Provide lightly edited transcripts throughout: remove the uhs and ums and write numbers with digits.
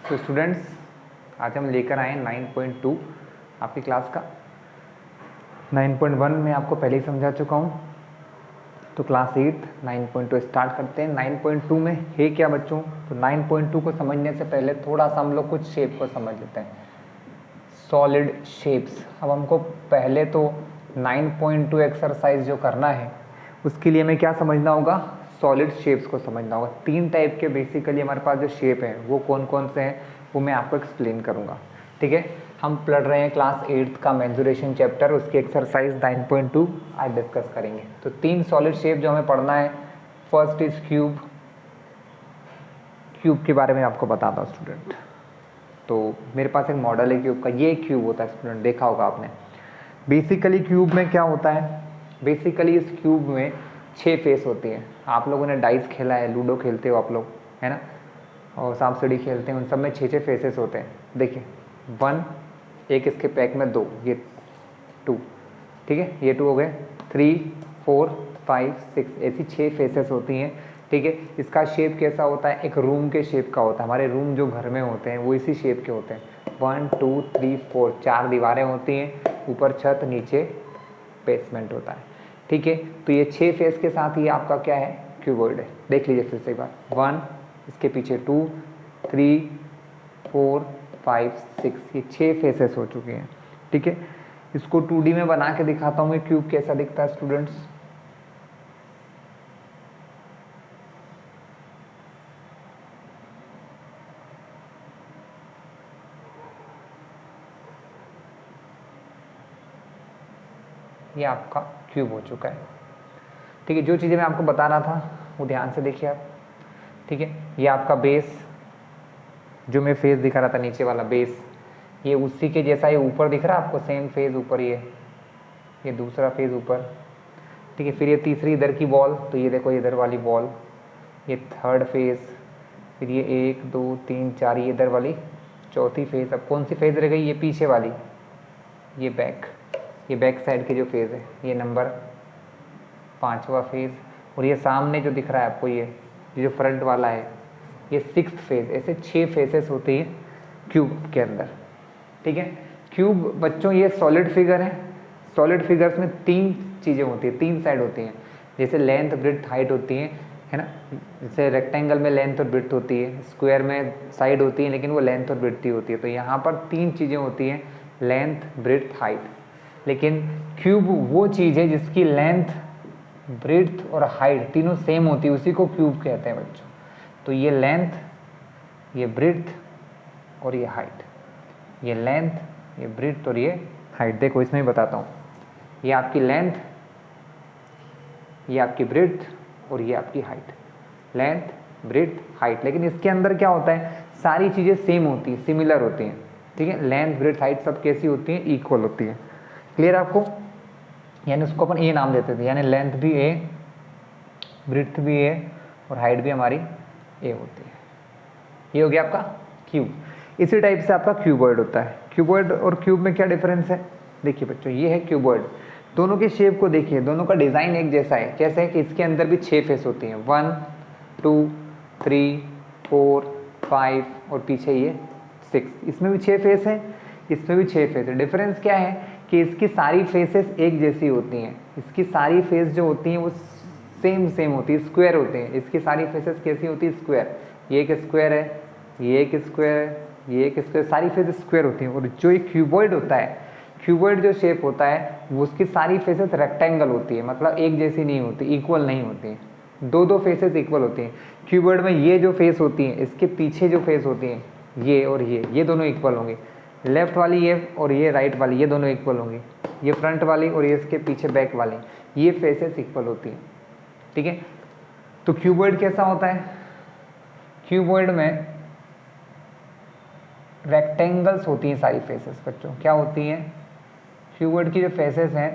तो स्टूडेंट्स आज हम लेकर आए 9.2 आपकी क्लास का। 9.1 में आपको पहले ही समझा चुका हूँ, तो क्लास 8 9.2 स्टार्ट करते हैं। 9.2 में है क्या बच्चों? तो 9.2 को समझने से पहले थोड़ा सा हम लोग कुछ शेप को समझ लेते हैं, सॉलिड शेप्स। अब हमको पहले तो 9.2 एक्सरसाइज जो करना है उसके लिए हमें क्या समझना होगा? सॉलिड शेप्स को समझना होगा। 3 टाइप के बेसिकली हमारे पास जो शेप हैं वो कौन कौन से हैं वो मैं आपको एक्सप्लेन करूँगा, ठीक है। हम पढ़ रहे हैं क्लास 8 का मेंसुरेशन चैप्टर, उसकी एक्सरसाइज 9.2 आज डिस्कस करेंगे। तो 3 सॉलिड शेप जो हमें पढ़ना है, फर्स्ट इज क्यूब। क्यूब के बारे में आपको बताता हूँ स्टूडेंट। तो मेरे पास एक मॉडल है क्यूब का, ये क्यूब होता है स्टूडेंट, देखा होगा आपने। बेसिकली क्यूब में क्या होता है? बेसिकली इस क्यूब में 6 फेस होती हैं। आप लोगों ने डाइस खेला है, लूडो खेलते हो आप लोग, है ना, और सांप सीढ़ी खेलते हैं, उन सब में 6 फेसेस होते हैं। देखिए 1, एक इसके पैक में 2, ये 2, ठीक है, ये 2 हो गए, 3, 4, 5, 6, ऐसी 6 फेसेस होती हैं, ठीक है। इसका शेप कैसा होता है? एक रूम के शेप का होता है। हमारे रूम जो घर में होते हैं वो इसी शेप के होते हैं। 1, 2, 3, 4, 4 दीवारें होती हैं, ऊपर छत, नीचे बेसमेंट होता है, ठीक है। तो ये 6 फेस के साथ ये आपका क्या है? क्यूबॉइड है। देख लीजिए फिर से एक बार, 1, इसके पीछे 2, 3, 4, 5, 6, ये 6 फेसेस हो चुके हैं, ठीक है। इसको 2D में बना के दिखाता हूँ मैं, क्यूब कैसा दिखता है स्टूडेंट्स। ये आपका क्यूब हो चुका है, ठीक है। जो चीज़ें मैं आपको बता रहा था वो ध्यान से देखिए आप, ठीक है। ये आपका बेस, जो मैं फेस दिखा रहा था नीचे वाला बेस, ये उसी के जैसा ये ऊपर दिख रहा है आपको, सेम फेज ऊपर, ये दूसरा फेज ऊपर, ठीक है। फिर ये तीसरी इधर की वॉल, तो ये देखो इधर वाली वॉल, ये थर्ड फेज, फिर ये 1, 2, 3, 4, ये इधर वाली चौथी फेज। अब कौन सी फेज रह गई? ये पीछे वाली, ये बैक साइड की जो फेज है, ये नंबर 5वां फेज। और ये सामने जो दिख रहा है आपको, ये जो फ्रंट वाला है, ये 6th फेज। ऐसे 6 फेसेस होती है क्यूब के अंदर, ठीक है। क्यूब बच्चों ये सॉलिड फिगर है। सॉलिड फिगर्स में 3 चीज़ें होती हैं, 3 साइड होती हैं, जैसे लेंथ, ब्रेड्थ, हाइट होती हैं, है ना। जैसे रेक्टेंगल में लेंथ और ब्रेड्थ होती है, स्क्वायर में साइड होती है लेकिन वो लेंथ और ब्रेड्थ ही होती है। तो यहाँ पर 3 चीज़ें होती हैं, लेंथ, ब्रेड्थ, हाइट। लेकिन क्यूब वो चीज़ है जिसकी लेंथ, ब्रेड्थ और हाइट तीनों सेम होती है, उसी को क्यूब कहते हैं बच्चों। तो ये लेंथ, ये ब्रेड्थ और ये हाइट, ये लेंथ, ये ब्रेड्थ और ये हाइट। देखो इसमें ही बताता हूँ, ये आपकी लेंथ, ये आपकी ब्रेड्थ और ये आपकी हाइट। Length, breadth, height. लेकिन इसके अंदर क्या होता है? सारी चीज़ें सेम होती हैं, सिमिलर होती हैं, ठीक है। लेंथ, ब्रेड्थ, हाइट सब कैसी होती हैं? इक्वल होती हैं। क्लियर आपको? यानी उसको अपन ए नाम देते थे, यानी लेंथ भी ए, ब्रेड्थ भी ए और हाइट भी हमारी ए होती है। ये हो गया आपका क्यूब। इसी टाइप से आपका क्यूबॉइड होता है। क्यूबॉइड और क्यूब में क्या डिफरेंस है? देखिए बच्चों, ये है क्यूबॉइड। दोनों के शेप को देखिए, दोनों का डिज़ाइन एक जैसा है। कैसे है कि इसके अंदर भी 6 फेस होती हैं, 1, 2, 3, 4, 5 और पीछे ये 6। इसमें भी 6 फेस है, इसमें भी 6 फेस है। डिफरेंस क्या है कि इसकी सारी फेसेस एक जैसी होती हैं। इसकी सारी फेस जो होती हैं वो सेम होती है, स्क्वायर होते हैं। इसकी सारी फेसेस कैसी होती है? स्क्वायर। ये एक स्क्वायर है, ये एक स्क्वायर है, ये एक स्क्वायर, सारी फेसेस स्क्वायर होती हैं। और जो एक क्यूबॉइड होता है, क्यूबॉइड जो शेप होता है वो उसकी सारी फेसेस रेक्टेंगल होती है, मतलब एक जैसी नहीं होती, इक्वल नहीं होती हैं। 2 फेसेस इक्वल होती हैं। क्यूबॉइड में ये जो फेस होती हैं, इसके पीछे जो फेस होती हैं, ये और ये दोनों इक्वल होंगे। लेफ्ट वाली ये और ये राइट वाली, ये दोनों इक्वल होंगी। ये फ्रंट वाली और ये इसके पीछे बैक वाली, ये फेसेस इक्वल होती हैं, ठीक है। तो क्यूबॉइड कैसा होता है? क्यूबॉइड में रेक्टेंगल्स होती हैं सारी फेसेस बच्चों। क्या होती हैं? क्यूबॉइड की जो फेसेस हैं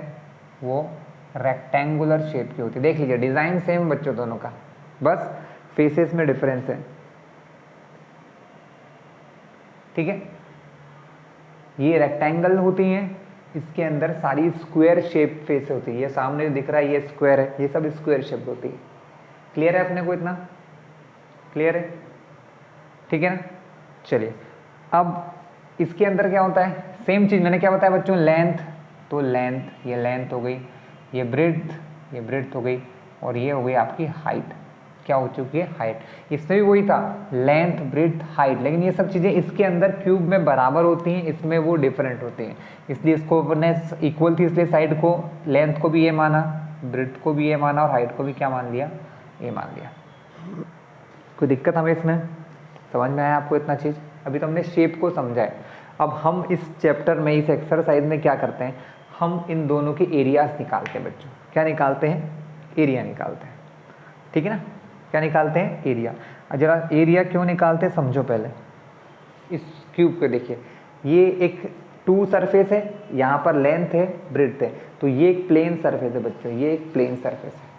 वो रेक्टेंगुलर शेप की होती है। देख लीजिए डिज़ाइन सेम बच्चों दोनों का, बस फेसेस में डिफरेंस है, ठीक है। ये रेक्टेंगल होती हैं, इसके अंदर सारी स्क्वायर शेप फेस होती है। ये सामने दिख रहा है ये स्क्वायर है, ये सब स्क्वायर शेप होती है। क्लियर है अपने को? इतना क्लियर है, ठीक है ना। चलिए अब इसके अंदर क्या होता है, सेम चीज़ मैंने क्या बताया बच्चों, लेंथ, तो लेंथ, ये लेंथ हो गई, ये ब्रेड्थ हो गई, और ये हो गई आपकी हाइट। क्या हो चुकी है, हाइट। इसमें भी वही था, लेंथ ब्रेड्थ हाइट, लेकिन ये सब चीज़ें इसके अंदर क्यूब में बराबर होती हैं, इसमें वो डिफरेंट होती हैं। इसलिए इसको अपने इक्वल थी, इसलिए साइड को, लेंथ को भी ये माना, ब्रेड्थ को भी ये माना, और हाइट को भी क्या मान लिया, ये मान लिया। कोई दिक्कत हमें इसमें, समझ में आया आपको इतना चीज़? अभी तो हमने शेप को समझा है। अब हम इस चैप्टर में, इस एक्सरसाइज में क्या करते हैं, हम इन दोनों के एरियाज निकालते हैं बच्चों। क्या निकालते हैं, एरिया निकालते हैं, ठीक है ना। क्या निकालते हैं, एरिया। जरा एरिया क्यों निकालते हैं समझो पहले। इस क्यूब को देखिए, ये एक 2 सरफेस है, यहाँ पर लेंथ है, ब्रेड्थ है, तो ये एक प्लेन सरफेस है बच्चों, ये एक प्लेन सरफेस है।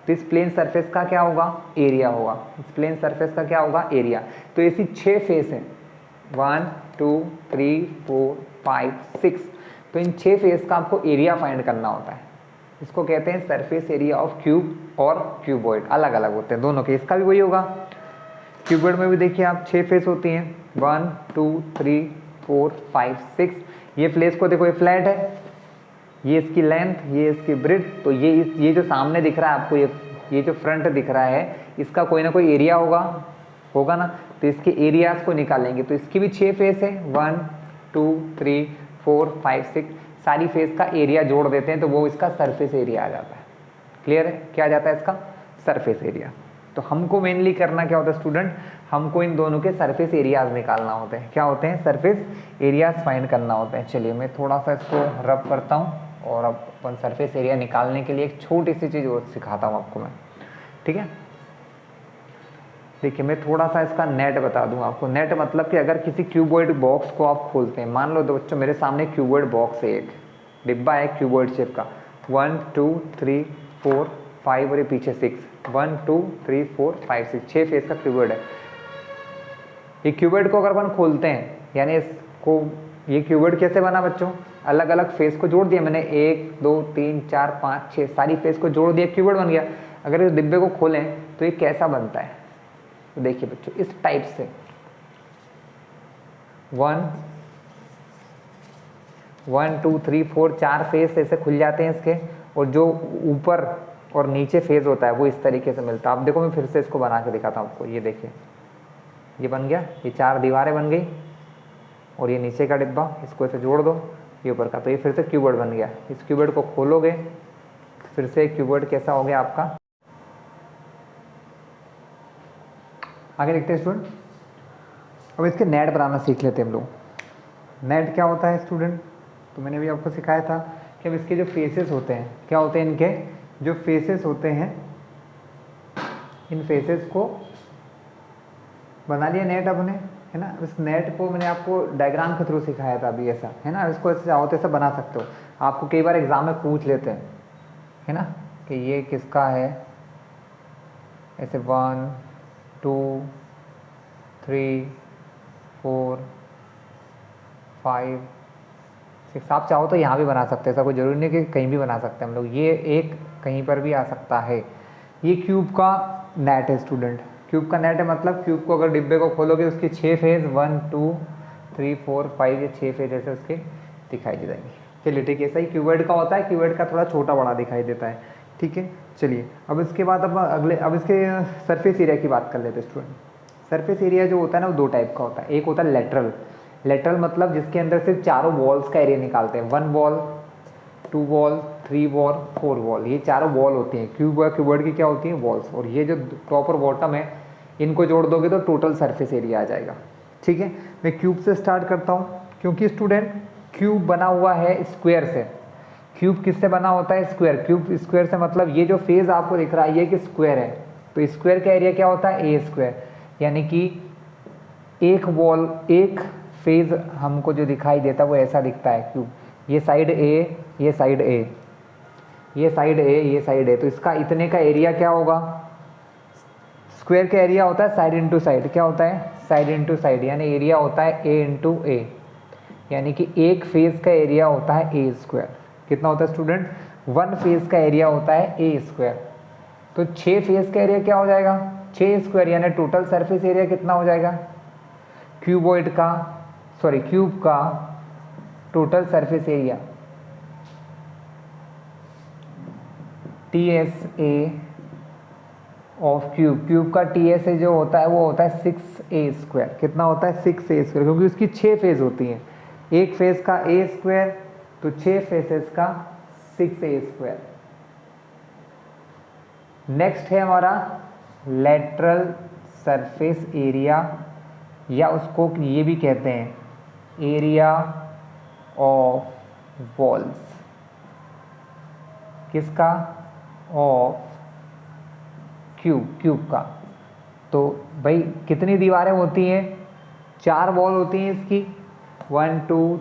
तो इस प्लेन सरफेस का क्या होगा, एरिया होगा। इस प्लेन सरफेस का क्या होगा, एरिया। तो ऐसी 6 फेस हैं, 1 2 3 4 5 6। तो इन 6 फेस का आपको एरिया फाइंड करना होता है। इसको कहते हैं सरफेस एरिया ऑफ क्यूब और क्यूबॉइड, अलग अलग होते हैं दोनों के। इसका भी वही होगा। क्यूबॉइड में भी देखिए आप 6 फेस होती हैं, 1 2 3 4 5 6। ये फेस को देखो, ये फ्लैट है, ये इसकी लेंथ, ये इसकी ब्रेड्थ। तो ये जो सामने दिख रहा है आपको, ये जो फ्रंट दिख रहा है, इसका कोई ना कोई एरिया होगा ना। तो इसके एरियाज को निकालेंगे। तो इसकी भी 6 फेस है, 1 2 3 4 5 6। सारी फेस का एरिया जोड़ देते हैं तो वो इसका सरफेस एरिया आ जाता है। क्लियर है, क्या आ जाता है इसका, सरफेस एरिया। तो हमको मेनली करना क्या होता है स्टूडेंट, हमको इन दोनों के सरफेस एरियाज निकालना होते हैं। क्या होते हैं, सरफेस एरियाज फाइंड करना होता है। चलिए मैं थोड़ा सा इसको रब करता हूँ, और अब अपन सरफेस एरिया निकालने के लिए एक छोटी सी चीज़ और सिखाता हूँ आपको मैं, ठीक है। देखिए मैं थोड़ा सा इसका नेट बता दूं आपको। नेट मतलब कि अगर किसी क्यूबॉइड बॉक्स को आप खोलते हैं, मान लो तो बच्चों मेरे सामने क्यूबॉइड बॉक्स है, एक डिब्बा है क्यूबॉइड शेप का, 1 2 3 4 5 और ये पीछे 6, 1 2 3 4 5 6, 6 फेस का क्यूबॉइड है। ये क्यूबॉइड को अगर अपन खोलते हैं, यानी इसको, ये क्यूबॉइड कैसे बना बच्चों, अलग अलग फेस को जोड़ दिया मैंने, 1 2 3 4 5 6, सारी फेस को जोड़ दिया, क्यूबॉइड बन गया। अगर इस डिब्बे को खोलें तो ये कैसा बनता है, तो देखिए बच्चों इस टाइप से 1 2 3 4 4 फेस ऐसे खुल जाते हैं इसके, और जो ऊपर और नीचे फेस होता है वो इस तरीके से मिलता है। अब देखो मैं फिर से इसको बना के दिखाता हूँ आपको। ये देखिए, ये बन गया, ये 4 दीवारें बन गई, और ये नीचे का डिब्बा, इसको ऐसे जोड़ दो, ये ऊपर का, तो ये फिर से क्यूबॉइड बन गया। इस क्यूबॉइड को खोलोगे, फिर से क्यूबॉइड कैसा हो गया आपका। आगे देखते हैं स्टूडेंट। अब इसके नेट बनाना सीख लेते हैं हम लोग। नेट क्या होता है स्टूडेंट, तो मैंने भी आपको सिखाया था कि अब इसके जो फेसेस होते हैं, क्या होते हैं, इनके जो फेसेस होते हैं, इन फेसेस को बना लिया नेट अपने, है ना। इस नेट को मैंने आपको डायग्राम के थ्रू सिखाया था अभी, ऐसा है ना। इसको ऐसे चाहो तो ऐसा बना सकते हो। आपको कई बार एग्जाम में पूछ लेते हैं, है ना, कि ये किसका है, ऐसे 1 2 3 4 5 6। आप चाहो तो यहाँ भी बना सकते हैं, ऐसा कोई ज़रूरी नहीं कि कहीं भी बना सकते हैं हम लोग। ये एक कहीं पर भी आ सकता है। ये क्यूब का नेट है स्टूडेंट। क्यूब का नेट है मतलब क्यूब को अगर डिब्बे को खोलोगे उसकी 6 फेज 1 2 3 4 5 ये 6 फेज ऐसे उसके दिखाई दे जाएंगे। चलिए ठीक है, ऐसा ही क्यूबॉइड का होता है। क्यूबॉइड का थोड़ा छोटा बड़ा दिखाई देता है, ठीक है। चलिए अब इसके बाद अब इसके सरफेस एरिया की बात कर लेते हैं स्टूडेंट। सरफेस एरिया जो होता है ना वो 2 टाइप का होता है। एक होता है लेटरल। लेटरल मतलब जिसके अंदर सिर्फ चारों वॉल्स का एरिया निकालते हैं। 1 वॉल 2 वॉल 3 वॉल 4 वॉल, ये चारों वॉल होती हैं। क्यूबॉइड की क्या होती हैं, वॉल्स। और ये जो टॉप और बॉटम है इनको जोड़ दोगे तो टोटल सरफेस एरिया आ जाएगा, ठीक है। मैं क्यूब से स्टार्ट करता हूँ, क्योंकि स्टूडेंट क्यूब बना हुआ है स्क्वायर से। क्यूब किससे बना होता है, स्क्वायर। क्यूब स्क्वायर से मतलब ये जो फेज आपको दिख रहा है ये कि स्क्वायर है, तो स्क्वायर का एरिया क्या होता है, ए स्क्वायर। यानी कि एक वॉल, एक फेज हमको जो दिखाई देता है वो ऐसा दिखता है क्यूब। ये साइड ए, ये साइड ए, ये साइड ए, ये साइड ए, तो इसका इतने का एरिया क्या होगा। स्क्वायर का एरिया होता है साइड इंटू साइड। क्या होता है, साइड इंटू साइड, यानी एरिया होता है ए इंटू ए। यानी कि एक फेज का एरिया होता है ए स्क्वायर। कितना होता है स्टूडेंट, 1 फेज का एरिया होता है ए स्क्वायर। तो 6 फेज का एरिया क्या हो जाएगा, 6 स्क्वायर, यानी टोटल सरफेस एरिया कितना हो जाएगा, क्यूब का total surface area TSA of cube का TSA जो होता है वो होता है 6a²। कितना होता है? 6a², क्योंकि उसकी 6 फेज होती हैं। एक फेज का a², तो 6 फेसेस का 6a²। नेक्स्ट है हमारा लेटरल सरफेस एरिया, या उसको ये भी कहते हैं एरिया ऑफ वॉल्स। किसका? ऑफ क्यूब का। तो भाई कितनी दीवारें होती हैं? 4 वॉल होती हैं इसकी, 1 2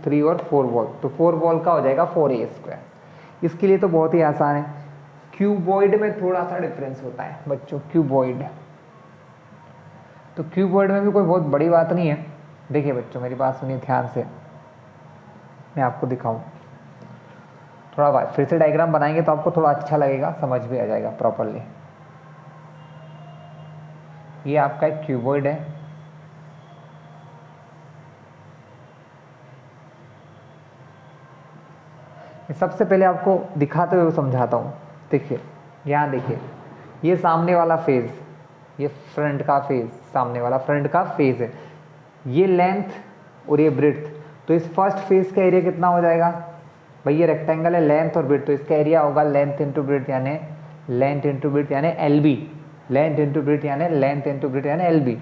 3 और 4 वॉल। तो 4 वॉल का हो जाएगा 4a²। इसके लिए तो बहुत ही आसान है। क्यूबॉइड में थोड़ा सा डिफरेंस होता है बच्चों, क्यूबॉइड। तो क्यूबॉइड में भी कोई बहुत बड़ी बात नहीं है। देखिए बच्चों, मेरी बात सुनिए ध्यान से, मैं आपको दिखाऊं। थोड़ा फिर से डायग्राम बनाएंगे तो आपको थोड़ा अच्छा लगेगा, समझ भी आ जाएगा प्रॉपरली। ये आपका एक क्यूबॉइड है। सबसे पहले आपको दिखाते हुए समझाता हूँ। देखिए यहाँ देखिए, ये सामने वाला फेज, ये फ्रंट का फेज, सामने वाला फ्रंट का फेज है। ये लेंथ और ये ब्रेड्थ। तो इस फर्स्ट फेज का एरिया कितना हो जाएगा भाई? ये रेक्टेंगल है, लेंथ और ब्रेड्थ, तो इसका एरिया होगा लेंथ इंटू ब्रेड्थ यानी लेंथ इंटू ब्रेड्थ यानी LB। लेंथ इंटू ब्रेड्थ यानी लेंथ इंटू ब्रेड्थ यानी LB।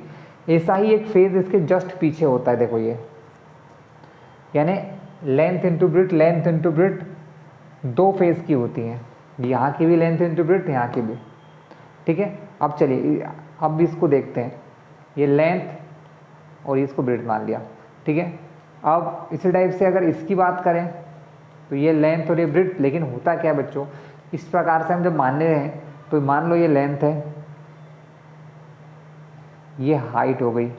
ऐसा ही एक फेज इसके जस्ट पीछे होता है, देखो ये, यानी लेंथ इंटू ब्रेड्थ 2 फेज की होती हैं। यहाँ की भी लेंथ इंटू ब्रेड्थ, यहाँ की भी। ठीक है, अब चलिए अब इसको देखते हैं। ये लेंथ और इसको ब्रेड्थ मान लिया, ठीक है। अब इसी टाइप से अगर इसकी बात करें तो ये लेंथ और ये ब्रेड्थ, लेकिन होता क्या है बच्चों, इस प्रकार से हम जब मानने हैं तो मान लो ये लेंथ है, ये हाइट हो गई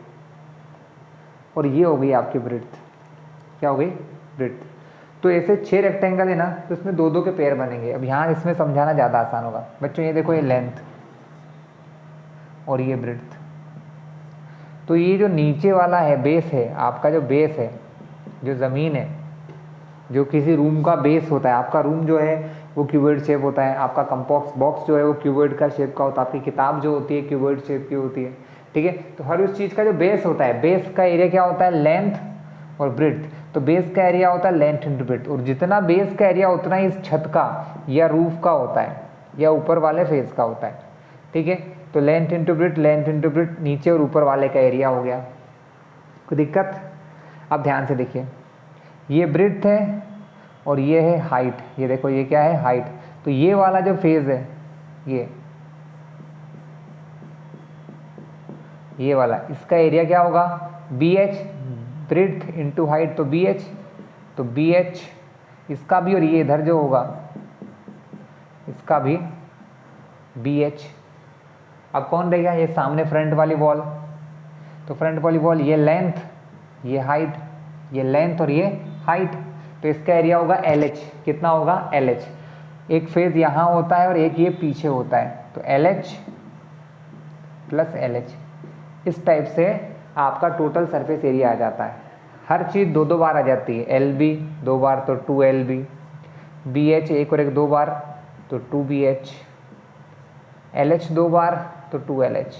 और ये हो गई आपकी ब्रेड्थ। क्या हो गई? ब्रेड्थ। तो ऐसे 6 रेक्टेंगल है ना, तो इसमें 2-2 के पेयर बनेंगे। अब यहाँ इसमें समझाना ज़्यादा आसान होगा बच्चों। ये देखो, ये लेंथ और ये ब्रेड्थ। तो ये जो नीचे वाला है, बेस है आपका, जो बेस है, जो ज़मीन है, जो किसी रूम का बेस होता है, आपका रूम जो है वो क्यूबॉइड शेप होता है, आपका कंपोस्ट बॉक्स जो है वो क्यूबॉइड का शेप का होता है, आपकी किताब जो होती है क्यूबॉइड शेप की होती है, ठीक है। तो हर उस चीज़ का जो बेस होता है, बेस का एरिया क्या होता है? लेंथ और ब्रेड्थ। तो बेस का एरिया होता है लेंथ इंटू ब्रेड्थ, और जितना बेस का एरिया उतना ही इस छत का या रूफ का होता है, या ऊपर वाले फेस का होता है, ठीक है। तो लेंथ इंटू ब्रेड्थ, नीचे और ऊपर वाले का एरिया हो गया। कोई दिक्कत? अब ध्यान से देखिए, ये ब्रेड्थ है और ये है हाइट। ये देखो, ये क्या है? हाइट। तो ये वाला जो फेज है, ये वाला, इसका एरिया क्या होगा? BH, ब्रेड्थ इंटू हाइट, तो BH, तो BH इसका भी, और ये इधर जो होगा इसका भी BH। अब कौन रहेगा? ये सामने फ्रंट वाली वॉल। तो फ्रंट वाली वॉल, ये लेंथ, ये हाइट, ये लेंथ और ये हाइट। तो इसका एरिया होगा LH। कितना होगा? LH। एक फेज यहाँ होता है और एक ये पीछे होता है, तो LH प्लस LH। इस टाइप से आपका टोटल सरफेस एरिया आ जाता है। हर चीज़ 2-2 बार आ जाती है। LB 2 बार तो 2LB, BH एक और एक 2 बार तो 2BH, LH 2 बार तो 2LH।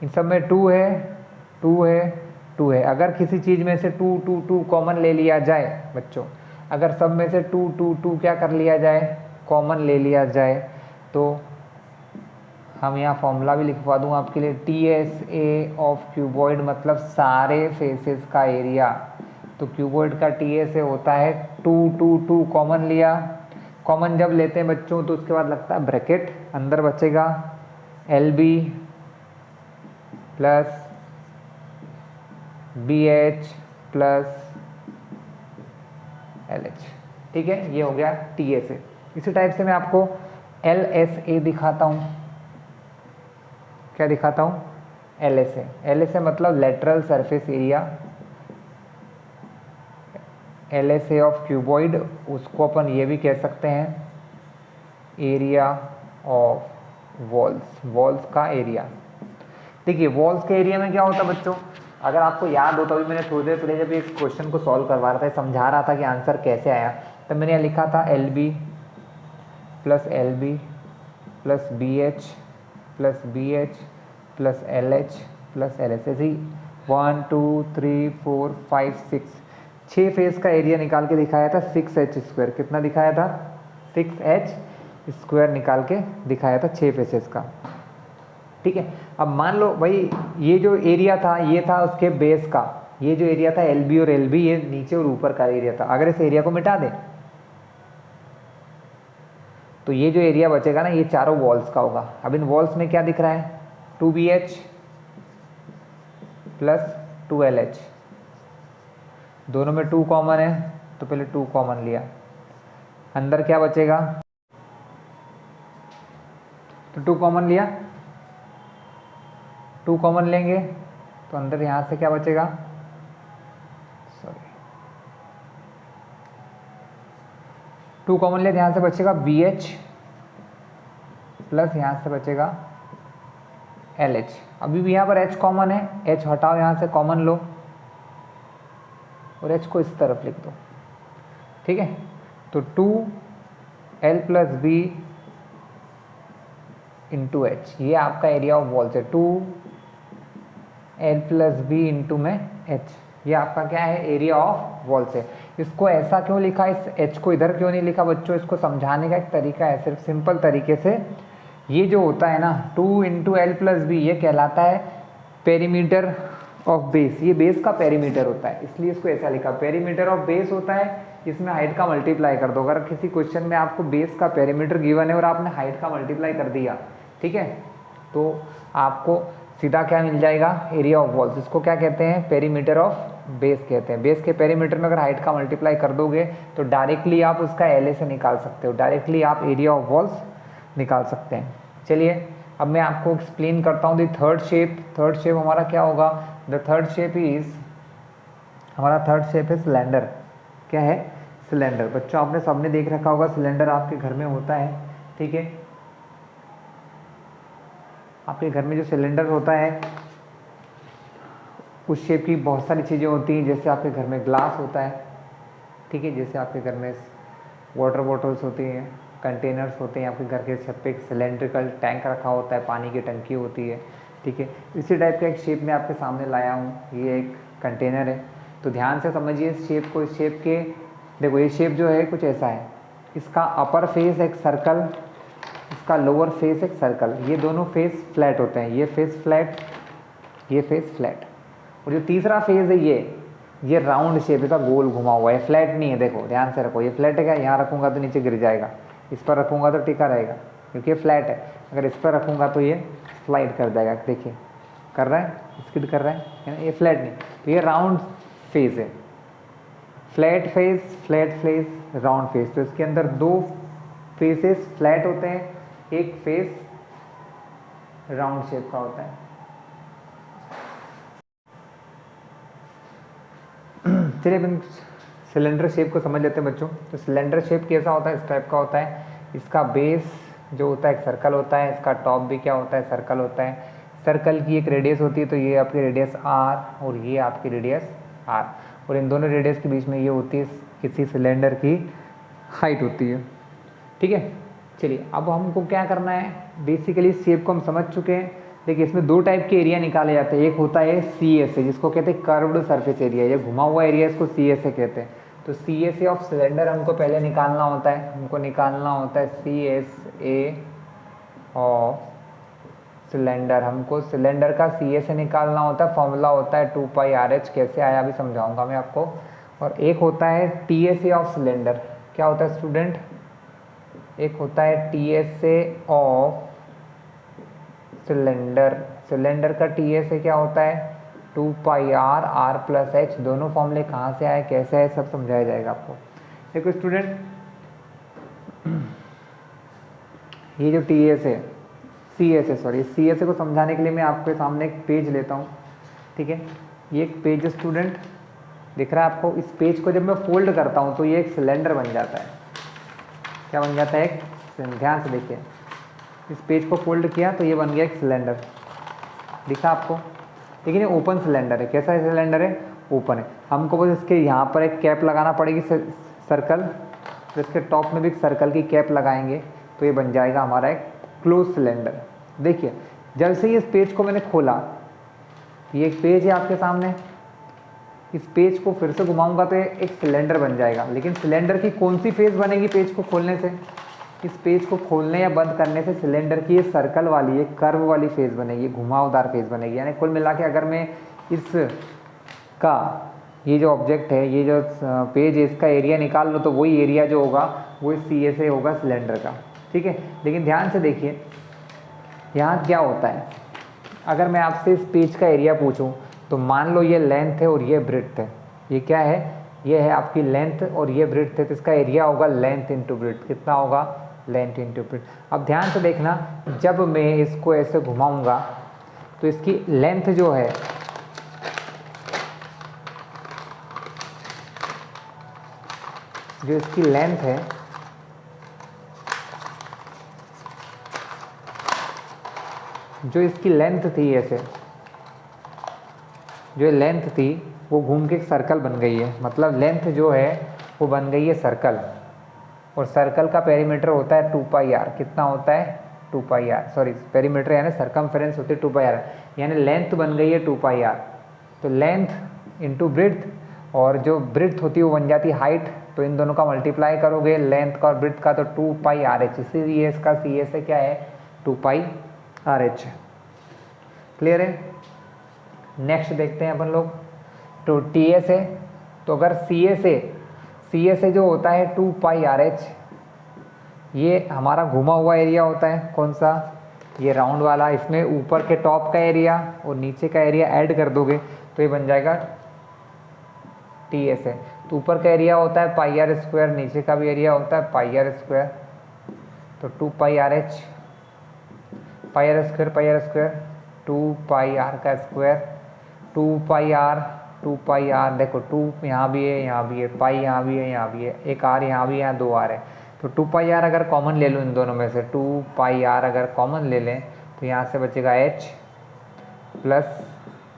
इन सब में 2 है, 2 है, 2 है। अगर किसी चीज़ में से 2 2 2 कॉमन ले लिया जाए बच्चों, अगर सब में से 2 2 2 क्या कर लिया जाए? कॉमन ले लिया जाए, तो हम यहाँ फॉर्मूला भी लिखवा दूँ आपके लिए। TSA ऑफ क्यूबॉइड मतलब सारे फेसेस का एरिया। तो क्यूबॉइड का TSA होता है 2 2 2 कॉमन लिया। कॉमन जब लेते हैं बच्चों तो उसके बाद लगता है ब्रैकेट, अंदर बचेगा LB plus BH plus LH, ठीक है। ये हो गया TSA। इसी टाइप से मैं आपको LSA दिखाता हूँ। क्या दिखाता हूँ? LSA। LSA मतलब lateral surface area. LSA of cuboid, उसको अपन ये भी कह सकते हैं एरिया ऑफ वॉल्स, वॉल्स का एरिया। ठीक है। वॉल्स के एरिया में क्या होता है बच्चों, अगर आपको याद हो तो अभी मैंने थोड़ी देर पहले जब एक क्वेश्चन को सॉल्व करवा रहा था, समझा रहा था कि आंसर कैसे आया, तब मैंने यहाँ लिखा था l b plus b h plus l h plus l h, ऐसे ही 1 2 3 4 5 6 6 फेस का एरिया निकाल के दिखाया था 6h²। कितना दिखाया था? 6h² निकाल के दिखाया था 6 फेसेस का। ठीक है। अब मान लो भाई ये जो एरिया था ये था उसके बेस का, ये जो एरिया था एल बी और एल बी, ये नीचे और ऊपर का एरिया था। अगर इस एरिया को मिटा दें तो ये जो एरिया बचेगा ना ये चारों वॉल्स का होगा। अब इन वॉल्स में क्या दिख रहा है? 2BH प्लस 2LH, दोनों में 2 कॉमन है तो पहले 2 कॉमन लिया। अंदर क्या बचेगा? तो 2 कॉमन लिया, 2 कॉमन लेंगे तो अंदर यहाँ से क्या बचेगा? सॉरी 2 कॉमन लिया, यहाँ से बचेगा BH प्लस यहाँ से बचेगा LH। अभी भी यहाँ पर H कॉमन है, H हटाओ, यहाँ से कॉमन लो और H को इस तरफ लिख दो। ठीक है। तो 2L plus B into H, ये आपका एरिया ऑफ वॉल्स है। 2L प्लस B इंटू में H, ये आपका क्या है? एरिया ऑफ वॉल्स है। इसको ऐसा क्यों लिखा, इस H को इधर क्यों नहीं लिखा बच्चों? इसको समझाने का एक तरीका है, सिर्फ सिंपल तरीके से। ये जो होता है ना 2 इंटू एल प्लस बी, ये कहलाता है पेरीमीटर ऑफ बेस। ये बेस का पेरीमीटर होता है, इसलिए इसको ऐसा लिखा। पेरीमीटर ऑफ बेस होता है, इसमें हाइट का मल्टीप्लाई कर दो। अगर किसी क्वेश्चन में आपको बेस का पेरीमीटर गिवन है और आपने हाइट का मल्टीप्लाई कर दिया, ठीक है, तो आपको सीधा क्या मिल जाएगा? Area of walls. इसको क्या कहते हैं? पेरीमीटर ऑफ बेस कहते हैं। बेस के पेरीमीटर में अगर हाइट का मल्टीप्लाई कर दोगे तो डायरेक्टली आप उसका LA से निकाल सकते हो, डायरेक्टली आप एरिया ऑफ वॉल्स निकाल सकते हैं। चलिए अब मैं आपको एक्सप्लेन करता हूँ दी थर्ड शेप। थर्ड शेप हमारा क्या होगा? द थर्ड शेप इज, हमारा थर्ड शेप है सिलेंडर। क्या है? सिलेंडर। बच्चों आपने सबने देख रखा होगा सिलेंडर आपके घर में होता है। ठीक है, आपके घर में जो सिलेंडर होता है उस शेप की बहुत सारी चीज़ें होती हैं। जैसे आपके घर में ग्लास होता है, ठीक है, जैसे आपके घर में वाटर बॉटल्स होती हैं, कंटेनर्स होते हैं, आपके घर के छत पे एक सिलेंड्रिकल टैंक रखा होता है, पानी की टंकी होती है। ठीक है, इसी टाइप का एक शेप में आपके सामने लाया हूँ। ये एक कंटेनर है, तो ध्यान से समझिए इस शेप को। इस शेप के देखो, ये शेप जो है कुछ ऐसा है। इसका अपर फेस एक सर्कल, इसका लोअर फेस एक सर्कल। ये दोनों फेस फ्लैट होते हैं, ये फेस फ्लैट, ये फेस फ्लैट। और जो तीसरा फेज है ये राउंड शेप है, गोल घुमा हुआ है, फ्लैट नहीं है। देखो ध्यान से रखो, ये फ्लैट है क्या? यहाँ रखूँगा तो नीचे गिर जाएगा, इस पर रखूँगा तो टिका रहेगा क्योंकि ये फ्लैट है। अगर इस पर रखूँगा तो ये स्लाइड कर जाएगा। देखिए कर रहा है, स्किड कर रहा है ना, ये फ्लैट नहीं। तो ये राउंड फेज है, फ्लैट फेस, राउंड फेस। तो इसके अंदर दो फेसेस फ्लैट होते हैं, एक फेस राउंड शेप का होता है। चलिए अपन सिलेंडर शेप को समझ लेते हैं बच्चों। तो सिलेंडर शेप कैसा होता है? इस टाइप का होता है। इसका बेस जो होता है एक सर्कल होता है, इसका टॉप भी क्या होता है? सर्कल होता है। सर्कल की एक रेडियस होती है, तो ये आपकी रेडियस r और ये आपकी रेडियस r, और इन दोनों रेडियस के बीच में ये होती है किसी सिलेंडर की हाइट होती है। ठीक है, चलिए अब हमको क्या करना है? बेसिकली इस शेप को हम समझ चुके हैं। देखिए इसमें दो टाइप के एरिया निकाले जाते हैं। एक होता है CSA, जिसको कहते हैं कर्व्ड सरफेस एरिया, ये घुमा हुआ एरिया, इसको CSA कहते हैं। तो CSA ऑफ सिलेंडर हमको पहले निकालना होता है। हमको निकालना होता है CSA ऑफ सिलेंडर। हमको सिलेंडर का CSA निकालना होता है। फॉर्मूला होता है 2πRH। कैसे आया अभी समझाऊंगा मैं आपको। और एक होता है TSA ऑफ सिलेंडर। क्या होता है स्टूडेंट? एक होता है TSA ऑफ सिलेंडर। सिलेंडर का TSA क्या होता है? 2πr, r plus h। दोनों फॉर्मूले कहाँ से आए, कैसे आए, सब समझाया जाएगा आपको। देखो स्टूडेंट, ये जो CSA को समझाने के लिए मैं आपके सामने एक पेज लेता हूँ। ठीक है, ये एक पेज स्टूडेंट दिख रहा है आपको। इस पेज को जब मैं फोल्ड करता हूँ तो ये एक सिलेंडर बन जाता है। क्या बन जाता है? एक, ध्यान से देखिए, इस पेज को फोल्ड किया तो ये बन गया एक सिलेंडर। दिखा आपको, लेकिन ये ओपन सिलेंडर है। कैसा सिलेंडर है? ओपन है। हमको बस इसके यहाँ पर एक कैप लगाना पड़ेगी सर्कल, तो इसके टॉप में भी एक सर्कल की कैप लगाएंगे तो ये बन जाएगा हमारा एक क्लोज सिलेंडर। देखिए जैसे ही इस पेज को मैंने खोला, ये एक पेज है आपके सामने, इस पेज को फिर से घुमाऊंगा तो ये एक सिलेंडर बन जाएगा। लेकिन सिलेंडर की कौन सी फेज बनेगी पेज को खोलने से? इस पेज को खोलने या बंद करने से सिलेंडर की ये सर्कल वाली, ये कर्व वाली फेज बनेगी, घुमावदार फेज बनेगी। यानी कुल मिला के अगर मैं इस का ये जो ऑब्जेक्ट है, ये जो पेज है, इसका एरिया निकाल लो तो वही एरिया जो होगा वो सी ए से होगा सिलेंडर का। ठीक है, लेकिन ध्यान से देखिए यहाँ क्या होता है। अगर मैं आपसे इस पेज का एरिया पूछूं तो मान लो ये लेंथ है और ये ब्रेड्थ है। ये क्या है? ये है आपकी लेंथ और ये ब्रेड्थ है, तो इसका एरिया होगा लेंथ इंटू ब्रेड्थ। कितना होगा? Length into breadth. अब ध्यान से देखना, जब मैं इसको ऐसे घुमाऊंगा तो इसकी लेंथ जो है जो इसकी लेंथ है जो इसकी लेंथ थी, ऐसे जो लेंथ थी वो घूम के एक सर्कल बन गई है। मतलब लेंथ जो है वो बन गई है सर्कल, और सर्कल का पेरीमीटर होता है 2 पाई आर। कितना होता है? 2 पाई आर। सॉरी, पेरीमीटर यानी सरकमफेरेंस होती है 2 पाई आर, यानी लेंथ बन गई है 2 पाई आर। तो लेंथ इंटू ब्रेड्थ, और जो ब्रेड्थ होती है वो बन जाती है हाइट। तो इन दोनों का मल्टीप्लाई करोगे लेंथ का और ब्रेड्थ का तो 2 पाई आर एच। इसीलिए इसका सी ए से क्या है? 2 पाई आर एच। क्लियर है? नेक्स्ट देखते हैं अपन लोग। तो टी एस है, तो अगर सी ए से जो होता है 2 पाई आर एच, ये हमारा घुमा हुआ एरिया होता है। कौन सा? ये राउंड वाला। इसमें ऊपर के टॉप का एरिया और नीचे का एरिया ऐड कर दोगे तो ये बन जाएगा टी एस है। तो ऊपर का एरिया होता है पाई आर स्क्वायर, नीचे का भी एरिया होता है पाई आर स्क्वायर। तो 2 pi R H, pi R square 2 pi R का स्क्वायर, 2 पाई आर देखो 2 यहाँ भी है, यहाँ भी है, पाई यहाँ भी है, यहाँ भी है, एक आर यहाँ भी है, यहाँ 2 आर है। तो 2 पाई आर अगर कॉमन ले लो इन दोनों में से, 2 पाई आर अगर कॉमन ले लें तो यहाँ से बचेगा एच प्लस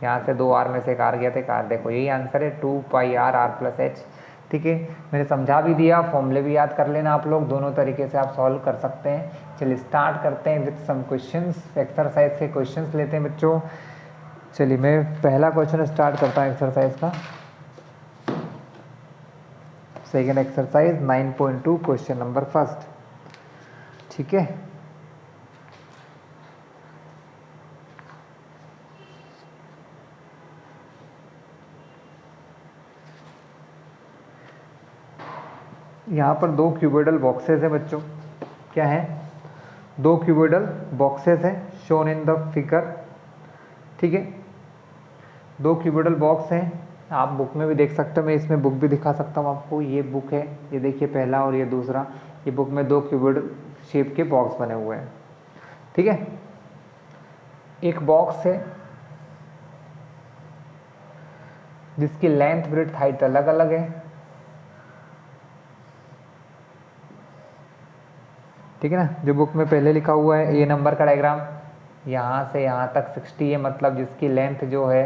यहाँ से 2 आर में से एक आर गया था, एक आर। देखो यही आंसर है 2 pi are are plus H. ठीक है, मैंने समझा भी दिया, फॉर्मूले भी याद कर लेना आप लोग। दोनों तरीके से आप सॉल्व कर सकते हैं। चलिए स्टार्ट करते हैं विद सम क्वेश्चंस। एक्सरसाइज के क्वेश्चंस लेते हैं बच्चों। चलिए मैं पहला क्वेश्चन स्टार्ट करता हूँ एक्सरसाइज का। Second exercise 9.2 question number first. ठीक है, यहाँ पर 2 क्यूबोइडल बॉक्सेस है बच्चों। क्या है? 2 क्यूबोइडल बॉक्सेस हैं शोन इन द फिगर। ठीक है, 2 क्यूबोइडल बॉक्स हैं, आप बुक में भी देख सकते हो। मैं इसमें बुक भी दिखा सकता हूँ आपको। ये बुक है, ये देखिए पहला और ये दूसरा। ये बुक में 2 क्यूबोइडल शेप के बॉक्स बने हुए हैं। ठीक है, एक बॉक्स है जिसकी लेंथ ब्रेड्थ हाइट अलग अलग है। ठीक है ना, जो बुक में पहले लिखा हुआ है। ये नंबर का डायग्राम यहाँ से यहाँ तक 60 है, मतलब जिसकी लेंथ जो है,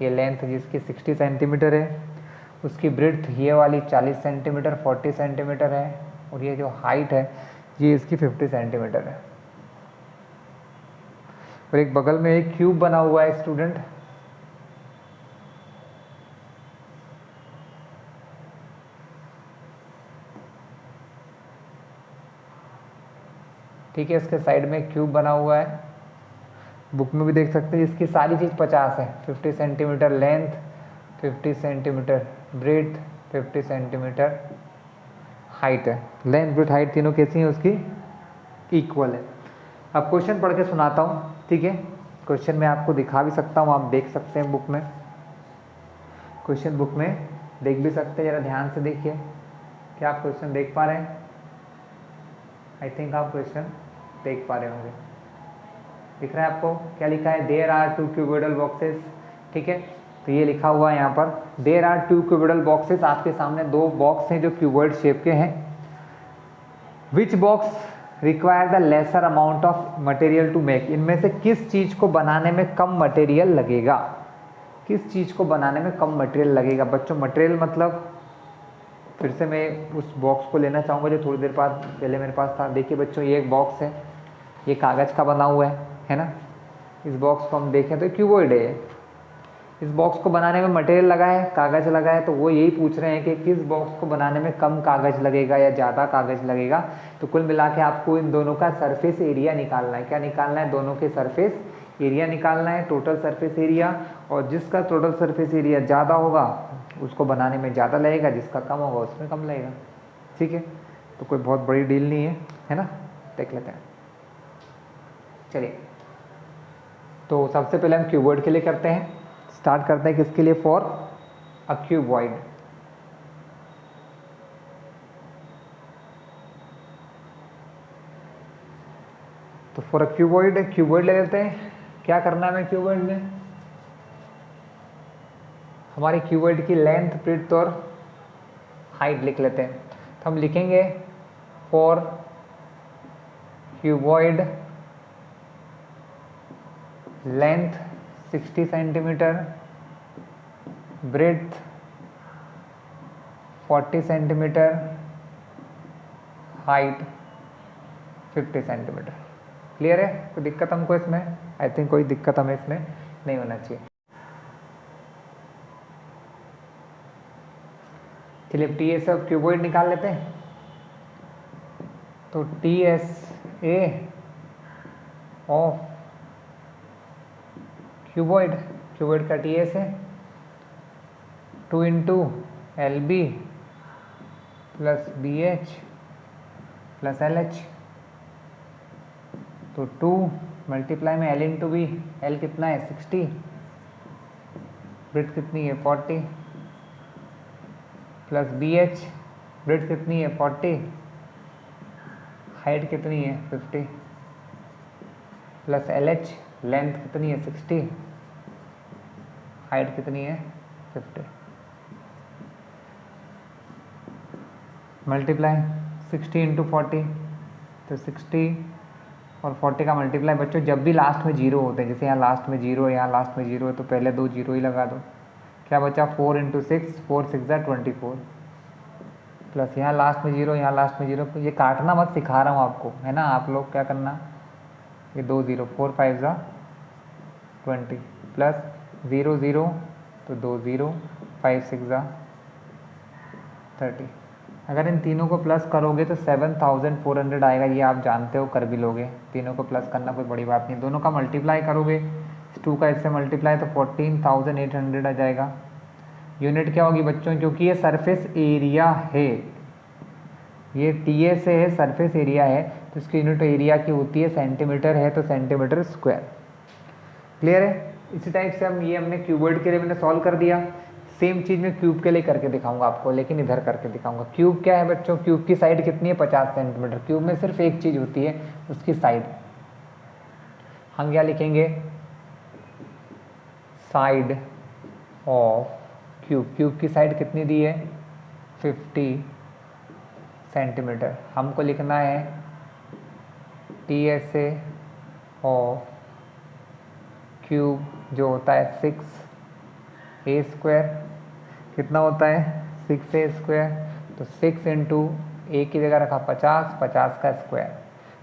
ये लेंथ जिसकी 60 सेंटीमीटर है, उसकी ब्रेड्थ ये वाली 40 सेंटीमीटर 40 सेंटीमीटर है, और ये जो हाइट है ये इसकी 50 सेंटीमीटर है। और एक बगल में एक क्यूब बना हुआ है स्टूडेंट। ठीक है, इसके साइड में क्यूब बना हुआ है, बुक में भी देख सकते हैं। इसकी सारी चीज़ 50 है। 50 centimetre length, 50 centimetre breadth, 50 centimetre height है। लेंथ ब्रेड्थ हाइट तीनों कैसी हैं उसकी? इक्वल है। अब क्वेश्चन पढ़ के सुनाता हूँ। ठीक है, क्वेश्चन मैं आपको दिखा भी सकता हूँ, आप देख सकते हैं बुक में। क्वेश्चन बुक में देख भी सकते हैं, ज़रा ध्यान से देखिए। क्या आप क्वेश्चन देख पा रहे हैं? आई थिंक आप क्वेश्चन देख पा रहे होंगे। दिख रहा है आपको? क्या लिखा है? There are 2 cuboidal boxes. ठीक है, तो ये लिखा हुआ है यहाँ पर, देयर आर 2 क्यूबोइडल बॉक्सेस। आपके सामने 2 बॉक्स हैं जो क्यूबॉइड शेप के हैं। Which box require the lesser amount of material to make, इनमें से किस चीज़ को बनाने में कम मटेरियल लगेगा, किस चीज़ को बनाने में कम मटेरियल लगेगा। बच्चों मटेरियल मतलब, फिर से मैं उस बॉक्स को लेना चाहूँगा जो थोड़ी देर बाद पहले मेरे पास था। देखिए बच्चों ये एक बॉक्स है, ये कागज़ का बना हुआ है ना। इस बॉक्स को हम देखें तो क्यूबॉइड है। इस बॉक्स को बनाने में मटेरियल लगा है, कागज़ लगा है, तो वो यही पूछ रहे हैं कि किस बॉक्स को बनाने में कम कागज़ लगेगा या ज़्यादा कागज़ लगेगा। तो कुल मिला के आपको इन दोनों का सरफेस एरिया निकालना है। क्या निकालना है? दोनों के सरफेस एरिया निकालना है, टोटल सरफेस एरिया। और जिसका टोटल सरफेस एरिया ज़्यादा होगा उसको बनाने में ज़्यादा लगेगा, जिसका कम होगा उसमें कम लगेगा। ठीक है, तो कोई बहुत बड़ी डील नहीं है ना। देख लेते हैं, चलिए। तो सबसे पहले हम क्यूबॉइड के लिए करते हैं, स्टार्ट करते हैं किसके लिए? For a cuboid. तो फॉर अ क्यूबॉइड, क्यूबॉइड ले लेते हैं। क्या करना है हमें क्यूबॉइड में? हमारी क्यूबॉइड की लेंथ, ब्रेड्थ और हाइट लिख लेते हैं। तो हम लिखेंगे for cuboid length 60 centimetre, breadth 40 centimetre, height 50 centimetre. Clear है? कोई दिक्कत हमको इसमें? आई थिंक कोई दिक्कत हमें इसमें नहीं होना चाहिए। चलिए टी एस ऑफ क्यूबॉइड निकाल लेते हैं। तो T S A of cuboid, cuboid का टी एस है 2 into l b plus b h plus l h. तो 2 मल्टीप्लाई में एल इंटू बी, एल कितना है 60, ब्रेड्थ कितनी है 40, प्लस बी एच ब्रेड्थ कितनी है 40, हाइट कितनी है 50, प्लस एल एच लेंथ कितनी है 60, हाइट कितनी है 50। मल्टीप्लाई 60 इंटू 40, तो 60 और 40 का मल्टीप्लाई। बच्चों जब भी लास्ट में जीरो होते हैं, जैसे यहाँ लास्ट में जीरो है, यहाँ लास्ट में जीरो है, तो पहले 2 जीरो ही लगा दो। क्या बचा? 4 इंटू 6, 4 6 ज़ा 24, प्लस यहाँ लास्ट में जीरो, यहाँ लास्ट में जीरो। ये काटना मत सिखा रहा हूँ आपको, है ना। आप लोग क्या करना, ये 2 जीरो, 4 5 ज़ा 20, प्लस 0 0 तो 2 जीरो, 5 6 ज़ा 30। अगर इन तीनों को प्लस करोगे तो 7400 आएगा। ये आप जानते हो, कर भी लोगे। तीनों को प्लस करना कोई बड़ी बात नहीं। दोनों का मल्टीप्लाई करोगे, 2 का इससे मल्टीप्लाई तो 14800 आ जाएगा। यूनिट क्या होगी बच्चों? क्योंकि ये सरफेस एरिया है, ये टी ए से है, सरफेस एरिया है, तो इसकी यूनिट एरिया की होती है सेंटीमीटर है, तो सेंटीमीटर स्क्वायर। क्लियर है? इसी टाइप से हमने क्यूबॉइड के लिए मैंने सॉल्व कर दिया। सेम चीज़ मैं क्यूब के लिए करके दिखाऊंगा आपको, लेकिन इधर करके दिखाऊंगा। क्यूब क्या है बच्चों? क्यूब की साइड कितनी है 50 सेंटीमीटर। क्यूब में सिर्फ एक चीज़ होती है, उसकी साइड। हम क्या लिखेंगे? Side of cube. क्यूब की साइड कितनी दी है? 50 सेंटीमीटर। हमको लिखना है T S A of cube जो होता है 6 ए स्क्वायर। कितना होता है? 6 ए स्क्वायर। तो 6 इंटू ए की जगह रखा 50, 50 का स्क्वायर।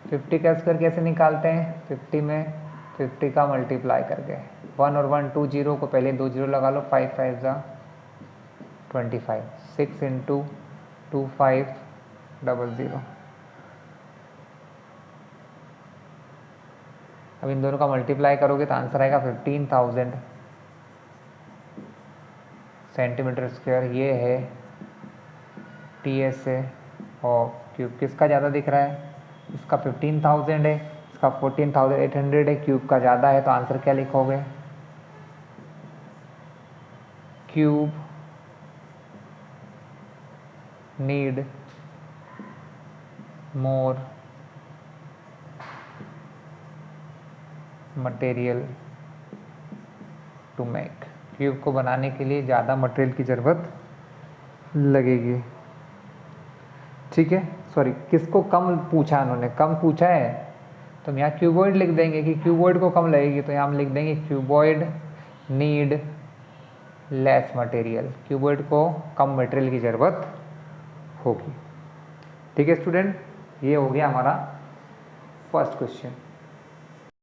50 का स्क्वायर कैसे निकालते हैं? 50 में 50 का मल्टीप्लाई करके, 1 और 1 2 जीरो को पहले 2 जीरो लगा लो, 5 5 ज़ा 25, 6 इंटू 2500। अब इन दोनों का मल्टीप्लाई करोगे तो आंसर आएगा 15000 सेंटीमीटर स्क्वायर। ये है T S A of cube. किसका ज़्यादा दिख रहा है? इसका 15000 है, इसका 14800 है। क्यूब का ज़्यादा है, तो आंसर क्या लिखोगे? Cube need more material to make. Cube को बनाने के लिए ज़्यादा मटेरियल की ज़रूरत लगेगी। ठीक है, सॉरी किसको कम पूछा है उन्होंने, कम पूछा है तो हम यहाँ क्यूबॉइड लिख देंगे कि क्यूबॉइड को कम लगेगी, तो यहाँ हम लिख देंगे cuboid need less material, cuboid को कम मटेरियल की ज़रूरत होगी। ठीक है स्टूडेंट, ये हो गया हमारा फर्स्ट क्वेश्चन।